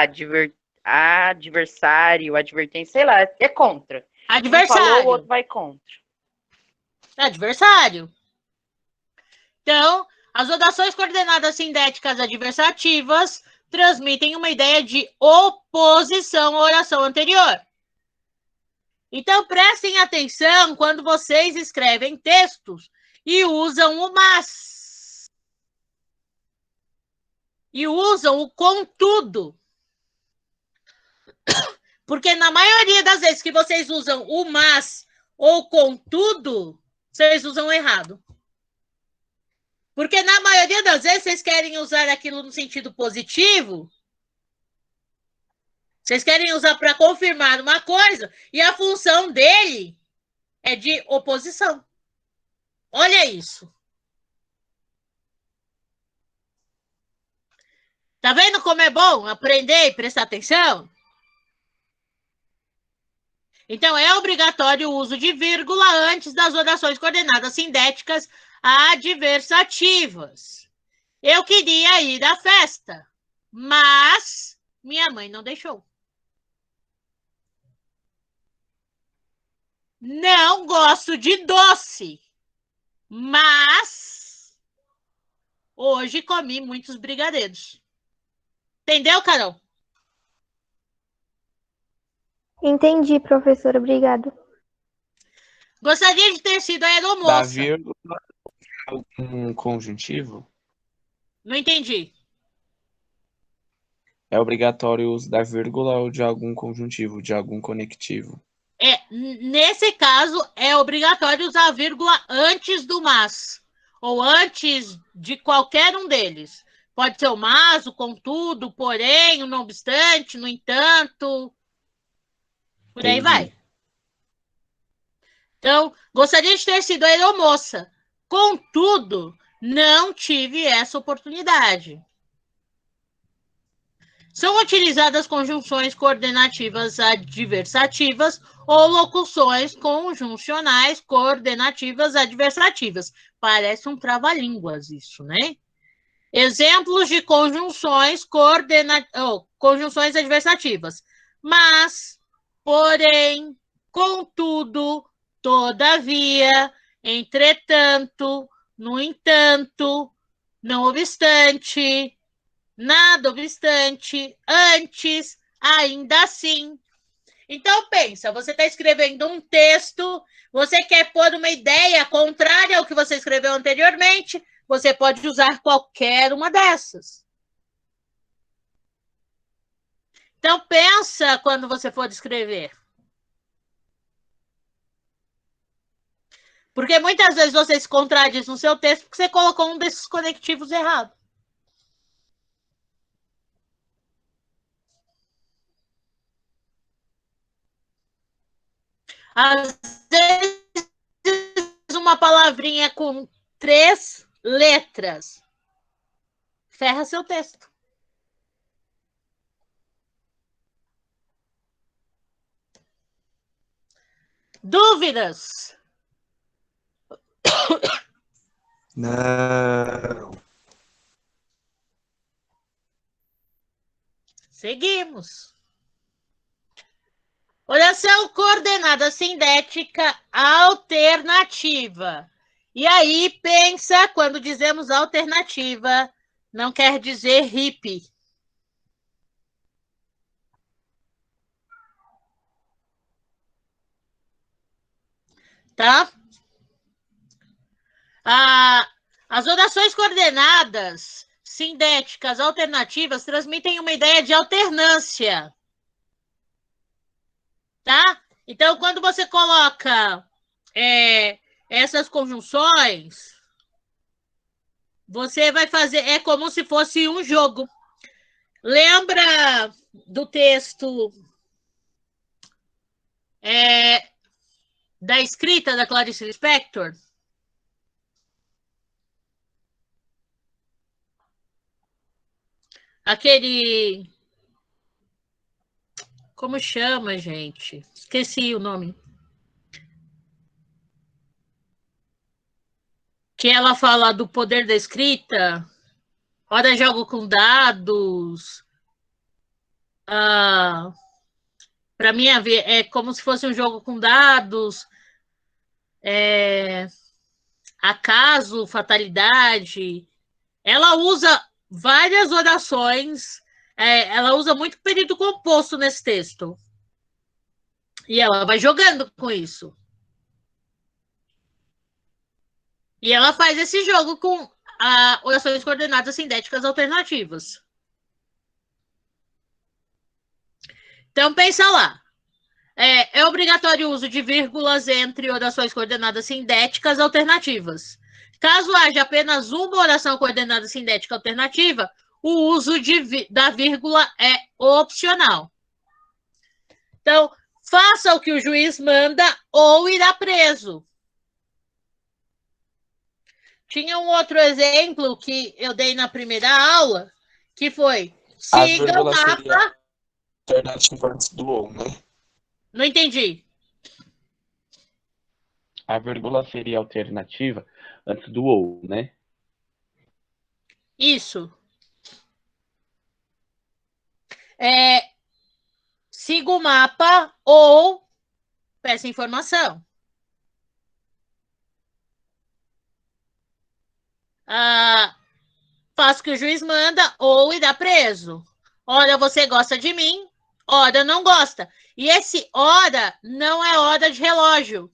C: adversário, advertência, sei lá, é contra.
A: Adversário.
C: Um falou, o outro vai contra.
A: Adversário. Então, as orações coordenadas sintéticas adversativas transmitem uma ideia de oposição à oração anterior. Então, prestem atenção quando vocês escrevem textos e usam o mas. E usam o contudo. Porque na maioria das vezes que vocês usam o mas ou contudo, vocês usam errado. Porque na maioria das vezes vocês querem usar aquilo no sentido positivo. Vocês querem usar para confirmar uma coisa e a função dele é de oposição. Olha isso. Tá vendo como é bom aprender e prestar atenção? Então, é obrigatório o uso de vírgula antes das orações coordenadas sintéticas adversativas. Eu queria ir à festa, mas minha mãe não deixou. Não gosto de doce, mas hoje comi muitos brigadeiros. Entendeu, Carol?
G: Entendi, professora. Obrigada.
A: Gostaria de ter sido
E: Da
A: aeromoça.
E: vírgula, um conjuntivo,
A: Não entendi.
E: é obrigatório o uso da vírgula ou de algum conjuntivo, de algum conectivo.
A: Nesse caso, é obrigatório usar a vírgula antes do mas, ou antes de qualquer um deles. Pode ser o mas, o contudo, o porém, o não obstante, no entanto, por aí
E: Entendi.
A: vai. Então, gostaria de ter sido aeromoça. Contudo, não tive essa oportunidade. São utilizadas conjunções coordenativas adversativas ou locuções conjuncionais coordenativas adversativas. Parece um trava-línguas isso, né? Exemplos de conjunções conjunções adversativas. Mas, porém, contudo, todavia, entretanto, no entanto, não obstante, nada obstante, antes, ainda assim. Então, pensa, você está escrevendo um texto, você quer pôr uma ideia contrária ao que você escreveu anteriormente, você pode usar qualquer uma dessas. Então, pensa quando você for escrever. Porque muitas vezes você se contradiz no seu texto porque você colocou um desses conectivos errado. Às vezes, uma palavrinha com 3 letras ferra seu texto. Dúvidas?
E: Não.
A: Seguimos. Oração coordenada sintética alternativa. E aí, pensa, quando dizemos alternativa, não quer dizer hippie. Tá? As orações coordenadas sindéticas alternativas transmitem uma ideia de alternância. Tá? Então, quando você coloca essas conjunções, você vai fazer, é como se fosse um jogo. Lembra do texto da escrita da Clarice Lispector? Aquele... Como chama, gente? Esqueci o nome. Que ela fala do poder da escrita. Ora, jogo com dados. Para mim, é como se fosse um jogo com dados. Acaso, fatalidade. Ela usa várias orações. Ela usa muito período composto nesse texto. E ela vai jogando com isso. E ela faz esse jogo com orações coordenadas sindéticas alternativas. Então, pensa lá. É obrigatório o uso de vírgulas entre orações coordenadas sindéticas alternativas. Caso haja apenas uma oração coordenada sindética alternativa, o uso da vírgula é opcional. Então, faça o que o juiz manda ou irá preso. Tinha um outro exemplo que eu dei na primeira aula, que foi, siga o mapa...
E: Alternativa antes do ou, né?
A: Não entendi.
H: A vírgula seria alternativa antes do ou, né?
A: Isso. Siga o mapa ou peça informação. Faça o que o juiz manda ou irá preso. Ora, você gosta de mim, ora, não gosta. E esse hora não é hora de relógio.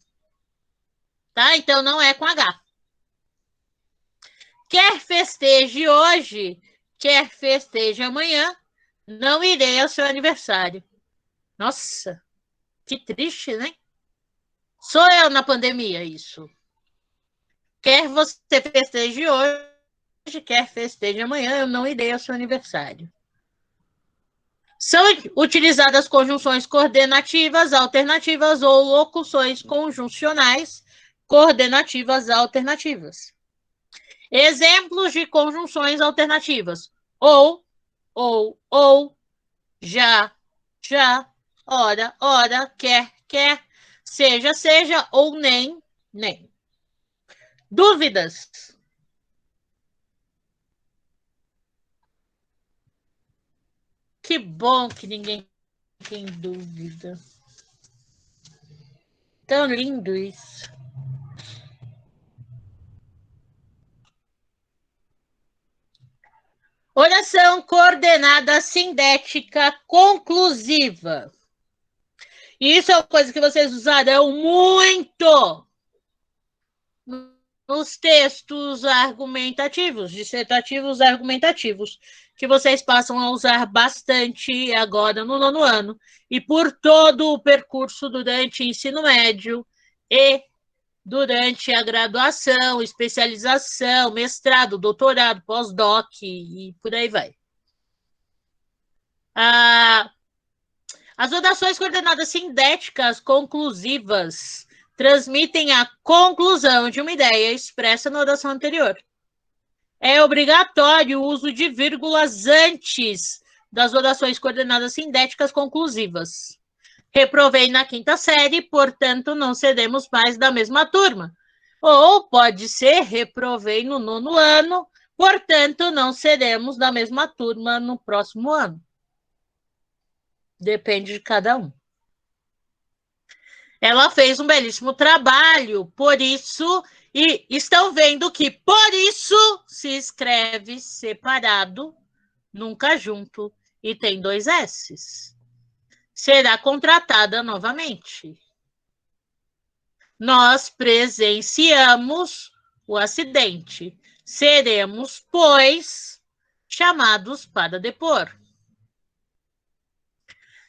A: Tá? Então, não é com H. Quer festeje hoje, quer festeje amanhã, não irei ao seu aniversário. Nossa, que triste, né? Sou eu na pandemia, isso. Quer você festeje hoje, quer festeje amanhã, eu não irei ao seu aniversário. São utilizadas conjunções coordenativas alternativas ou locuções conjuncionais coordenativas alternativas. Exemplos de conjunções alternativas: ou, já, ora, quer, seja, ou nem. Dúvidas? Que bom que ninguém tem dúvida. Tão lindo isso. Oração coordenada sindética conclusiva. Isso é uma coisa que vocês usarão muito nos textos argumentativos, dissertativos argumentativos, que vocês passam a usar bastante agora no 9º ano e por todo o percurso durante o ensino médio e durante a graduação, especialização, mestrado, doutorado, pós-doc e por aí vai. As orações coordenadas sindéticas conclusivas transmitem a conclusão de uma ideia expressa na oração anterior. É obrigatório o uso de vírgulas antes das orações coordenadas sindéticas conclusivas. Reprovei na 5ª série, portanto, não seremos mais da mesma turma. Ou pode ser, reprovei no 9º ano, portanto, não seremos da mesma turma no próximo ano. Depende de cada um. Ela fez um belíssimo trabalho, por isso, e estão vendo que por isso se escreve separado, nunca junto, e tem 2 S's. Será contratada novamente. Nós presenciamos o acidente. Seremos, pois, chamados para depor.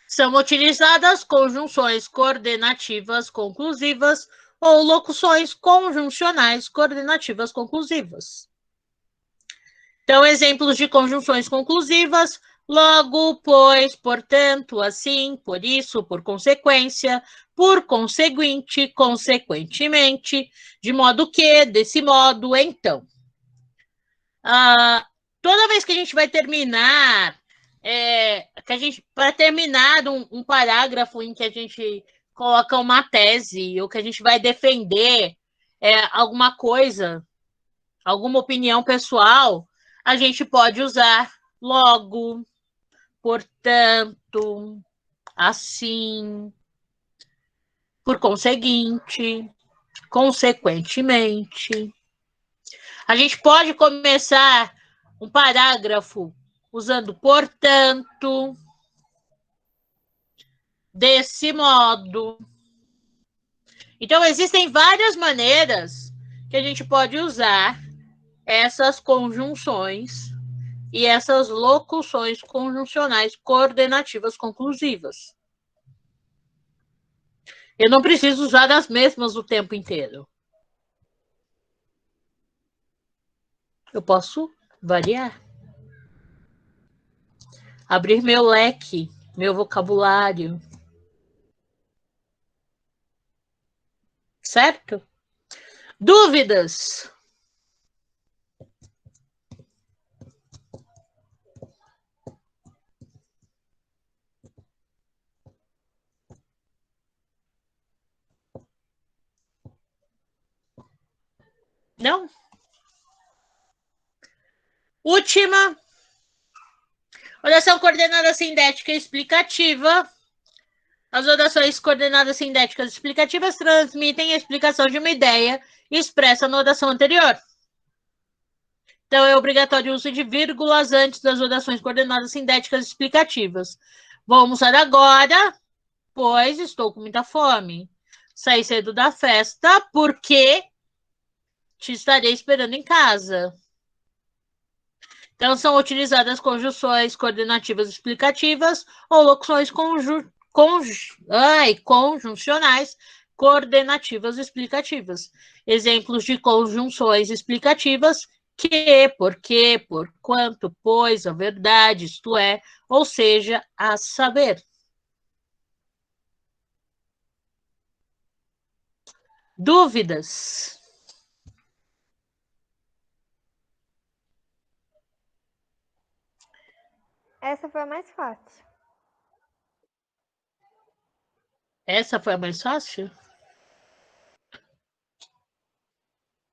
A: São utilizadas conjunções coordenativas conclusivas ou locuções conjuncionais coordenativas conclusivas. Então, exemplos de conjunções conclusivas: logo, pois, portanto, assim, por isso, por consequência, por conseguinte, consequentemente, de modo que, desse modo, então. Toda vez que a gente vai terminar, para terminar um parágrafo em que a gente coloca uma tese ou que a gente vai defender alguma coisa, alguma opinião pessoal, a gente pode usar logo, portanto, assim, por conseguinte, consequentemente. A gente pode começar um parágrafo usando portanto, desse modo. Então, existem várias maneiras que a gente pode usar essas conjunções e essas locuções conjuncionais coordenativas conclusivas. Eu não preciso usar as mesmas o tempo inteiro. Eu posso variar. Abrir meu leque, meu vocabulário. Certo? Dúvidas? Não? Última. Oração coordenada sindética explicativa. As orações coordenadas sindéticas explicativas transmitem a explicação de uma ideia expressa na oração anterior. Então, é obrigatório o uso de vírgulas antes das orações coordenadas sindéticas explicativas. Vou almoçar agora, pois estou com muita fome. Saí cedo da festa, porque te estarei esperando em casa. Então, são utilizadas conjunções coordenativas explicativas ou locuções conjuncionais coordenativas explicativas. Exemplos de conjunções explicativas: que, porque, por quanto, pois, a verdade, isto é, ou seja, a saber. Dúvidas?
G: Essa foi a mais fácil.
A: Essa foi a mais fácil?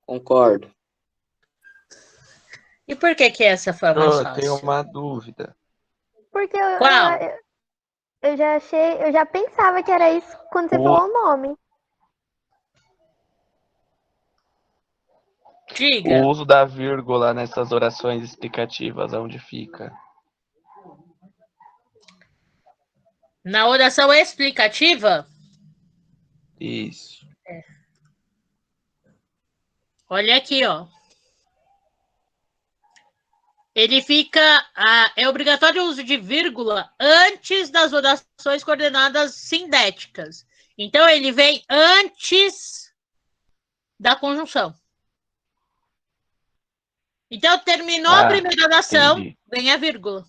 B: Concordo.
A: E por que essa foi a mais fácil?
E: Eu tenho uma dúvida.
G: Porque
A: Qual?
G: eu já pensava que era isso quando você falou o nome.
A: Diga.
E: O uso da vírgula nessas orações explicativas, onde fica?
A: Na oração explicativa?
E: Isso.
A: Olha aqui, ó. Ele fica... é obrigatório o uso de vírgula antes das orações coordenadas sindéticas. Então, ele vem antes da conjunção. Então, terminou a primeira oração,
E: entendi.
A: vem a vírgula.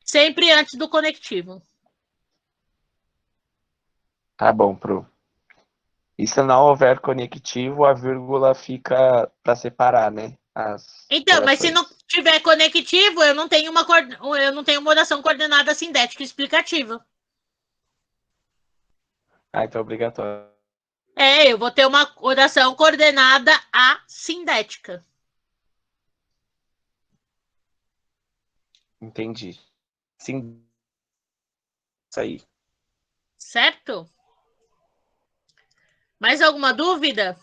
A: Sempre antes do conectivo.
E: Tá bom, Pro. E se não houver conectivo, a vírgula fica para separar, né?
A: Então, mas se não tiver conectivo, eu não tenho uma oração coordenada sindética explicativa.
E: Então é obrigatório.
A: Eu vou ter uma oração coordenada assindética.
E: Entendi. Sim. Isso aí.
A: Certo? Mais alguma dúvida?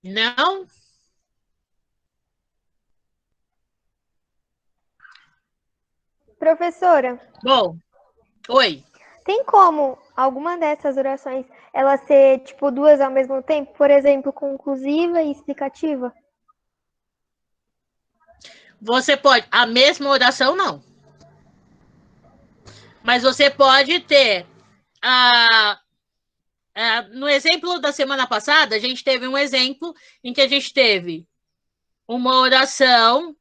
A: Não?
G: Professora.
A: Bom, oi.
G: Tem como alguma dessas orações ela ser tipo duas ao mesmo tempo? Por exemplo, conclusiva e explicativa?
A: Você pode. A mesma oração, não. Mas você pode ter. No exemplo da semana passada, a gente teve um exemplo em que a gente teve uma oração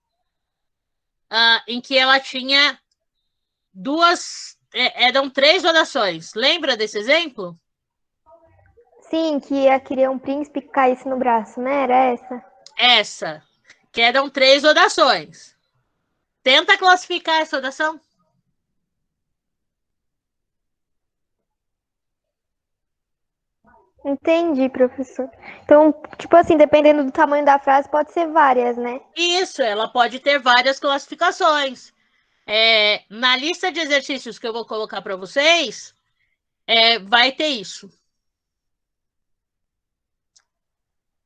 A: em que ela tinha duas. Eram 3 orações. Lembra desse exemplo?
G: Sim, que ia querer um príncipe que caísse no braço, né? Era essa?
A: Essa. Que eram 3 orações. Tenta classificar essa oração.
G: Entendi, professor. Então, tipo assim, dependendo do tamanho da frase, pode ser várias, né?
A: Isso, ela pode ter várias classificações. Na lista de exercícios que eu vou colocar para vocês, vai ter isso.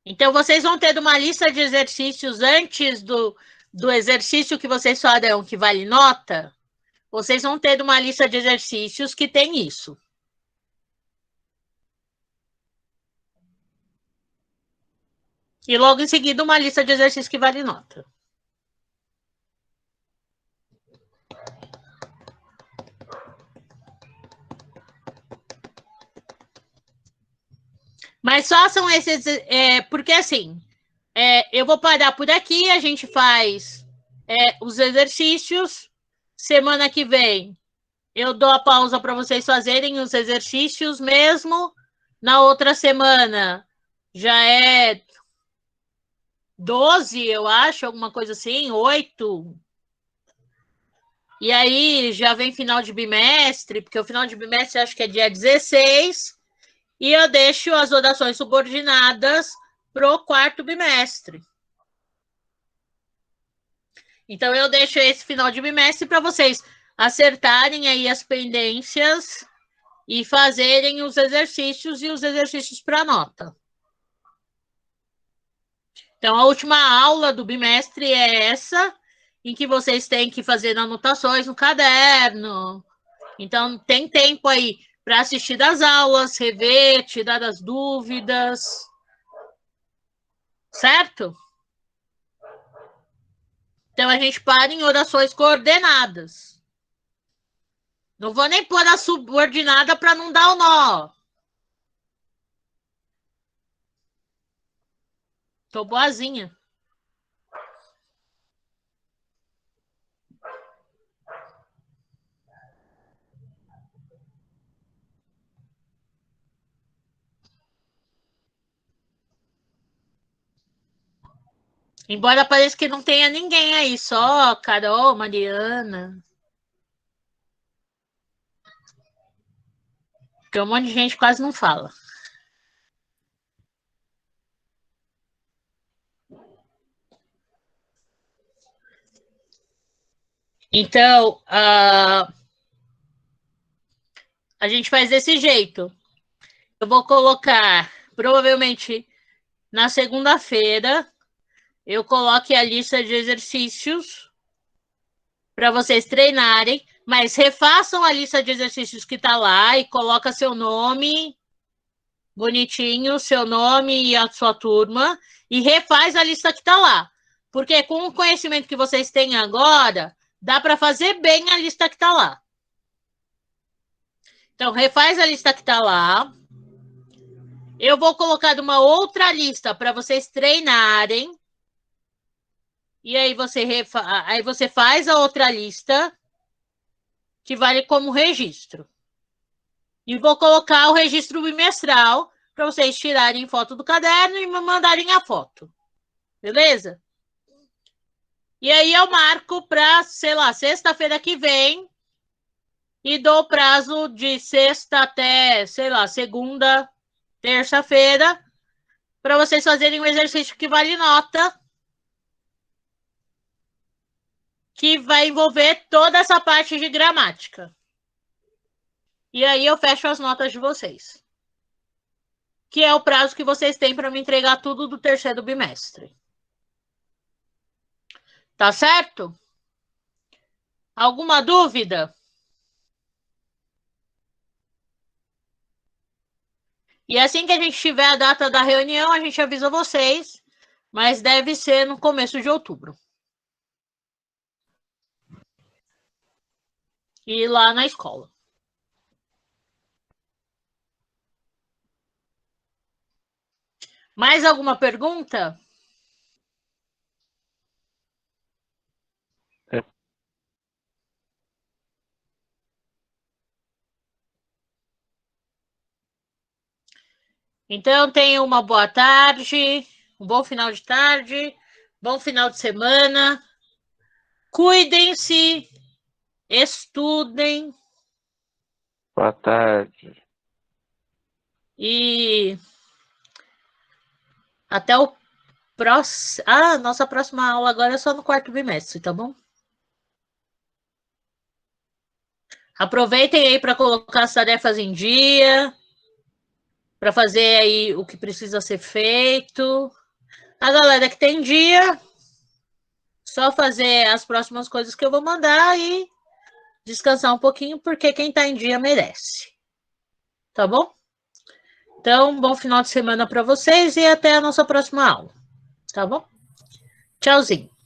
A: Então, vocês vão ter uma lista de exercícios antes do exercício que vocês farão, que vale nota. Vocês vão ter uma lista de exercícios que tem isso. E logo em seguida, uma lista de exercícios que vale nota. Mas façam esses. Porque assim, eu vou parar por aqui, a gente faz os exercícios. Semana que vem, eu dou a pausa para vocês fazerem os exercícios mesmo. Na outra semana, já é 12, eu acho, alguma coisa assim, 8. E aí já vem final de bimestre, porque o final de bimestre acho que é dia 16. E eu deixo as orações subordinadas para o 4º bimestre. Então, eu deixo esse final de bimestre para vocês acertarem aí as pendências e fazerem os exercícios e os exercícios para nota. Então, a última aula do bimestre é essa, em que vocês têm que fazer anotações no caderno. Então, tem tempo aí para assistir das aulas, rever, tirar as dúvidas. Certo? Então, a gente para em orações coordenadas. Não vou nem pôr a subordinada para não dar o nó. Tô boazinha. Embora pareça que não tenha ninguém aí, só Carol, Mariana. Porque um monte de gente quase não fala. Então, a gente faz desse jeito. Eu vou colocar, provavelmente, na segunda-feira, eu coloque a lista de exercícios para vocês treinarem, mas refaçam a lista de exercícios que está lá e coloca seu nome bonitinho, seu nome e a sua turma, e refaz a lista que está lá. Porque com o conhecimento que vocês têm agora, dá para fazer bem a lista que está lá. Então, refaz a lista que está lá. Eu vou colocar uma outra lista para vocês treinarem. E aí você faz a outra lista, que vale como registro. E vou colocar o registro bimestral para vocês tirarem foto do caderno e me mandarem a foto. Beleza? E aí eu marco para, sei lá, sexta-feira que vem e dou prazo de sexta até, sei lá, segunda, terça-feira para vocês fazerem um exercício que vale nota, que vai envolver toda essa parte de gramática. E aí eu fecho as notas de vocês. Que é o prazo que vocês têm para me entregar tudo do 3º bimestre. Tá certo? Alguma dúvida? E assim que a gente tiver a data da reunião, a gente avisa vocês, mas deve ser no começo de outubro. E lá na escola. Mais alguma pergunta? Então, tenham uma boa tarde, um bom final de tarde, bom final de semana. Cuidem-se, estudem
E: Boa tarde.
A: e até o próximo. Ah, nossa próxima aula agora é só no quarto bimestre, tá bom? Aproveitem aí para colocar as tarefas em dia, para fazer aí o que precisa ser feito. A galera que tem dia, só fazer as próximas coisas que eu vou mandar e descansar um pouquinho, porque quem tá em dia merece. Tá bom? Então, bom final de semana para vocês e até a nossa próxima aula. Tá bom? Tchauzinho.